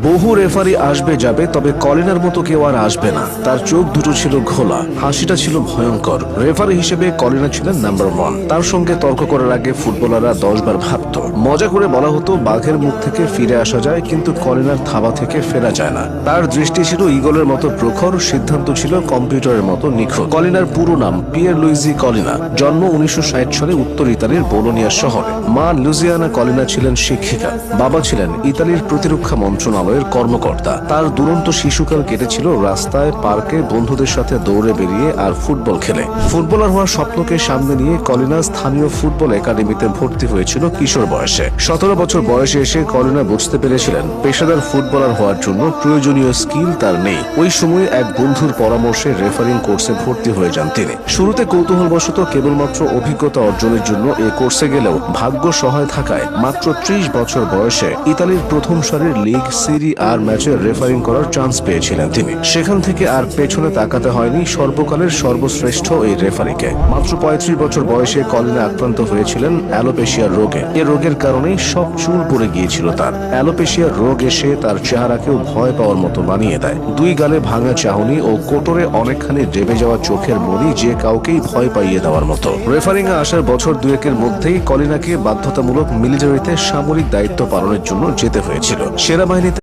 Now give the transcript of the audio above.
বহু রেফারি আসবে যাবে, তবে কলিনার মতো কেউ আর আসবে না। তার চোখ দুটো ছিল ঘোলা, হাসিটা ছিল ভয়ঙ্কর। রেফারি হিসেবে কলিনা ছিলেন নাম্বার 1। তার সঙ্গে তর্ক করার আগে ফুটবলাররা 10 বার ভাবত। মজা করে বলা হতো বাঘের মুখ থেকে ফিরে আসা যায়, কিন্তু কলিনার থাবা থেকে ফেরা যায় না। তার দৃষ্টি ছিল ঈগলের মতো প্রখর, সিদ্ধান্ত ছিল কম্পিউটারের মতো নিখুঁত। কলিনার পুরো নাম পিয়ের লুইজি কলিনা। জন্ম 1960 সালে উত্তর ইতালির বোলোনিয়া শহরে। মা লুজিয়ানা কলিনা ছিলেন শিক্ষিকা, বাবা ছিলেন ইতালির প্রতিরক্ষা মন্ত্রণালয়ের কর্মকর্তা। তার দুরন্ত শিশুকাল কেটেছিল রাস্তায়, পার্কে, বন্ধুদের সাথে দৌড়ে বেরিয়ে আর ফুটবল খেলে। ফুটবলার হওয়ার স্বপ্নকে সামনে নিয়ে কলিনা স্থানীয় ফুটবল একাডেমিতে ভর্তি হয়েছিল কিশোর বয়সে। 17 বছর বয়সে এসে কলিনা বুঝতে পেরেছিলেন পেশাদার ফুটবলার হওয়ার জন্য প্রয়োজনীয় স্কিল তার নেই। ওই সময় এক বন্ধুর পরামর্শে রেফারিং কোর্সে ভর্তি হয়ে যান তিনি। শুরুতে কৌতূহলবশত কেবলমাত্র অভিজ্ঞতা অর্জনের জন্য এ কোর্সে গেলেও ভাগ্য সহায় থাকায় মাত্র 30 বছর বয়সে ইতালির প্রথম সারির লিগ সিরি আর ম্যাচে রেফারিং করার চান্স পেয়েছিলেন তিনি। সেখান থেকে আর পেছনে তাকাতে হয়নি সর্বকালের সর্বশ্রেষ্ঠ এই রেফারিকে। মাত্র 35 বছর বয়সে কলিনা আক্রান্ত হয়েছিলেন অ্যালোপেশিয়ার রোগে। এ রোগের কারণে সব চুল পড়ে গিয়েছিল তার। অ্যালোপেশিয়ার রোগ এসে তার চেহারাকেও ভয় পাওয়ার মতো বানিয়ে দেয়। 2 গালে ভাঙা চাহনি ও কোটরে অনেকখানি ডেবে যাওয়া চোখের মনি যে কাউকেই ভয় পাইয়ে দেওয়ার মতো। রেফারিং এ আসার বছর 2-এর মধ্যেই কলিনাকে বাধ্যতামূলক মিলিটারিতে সামরিক দায়িত্ব পালনের জন্য যেতে হয়েছিল। সেনাবাহিনীতে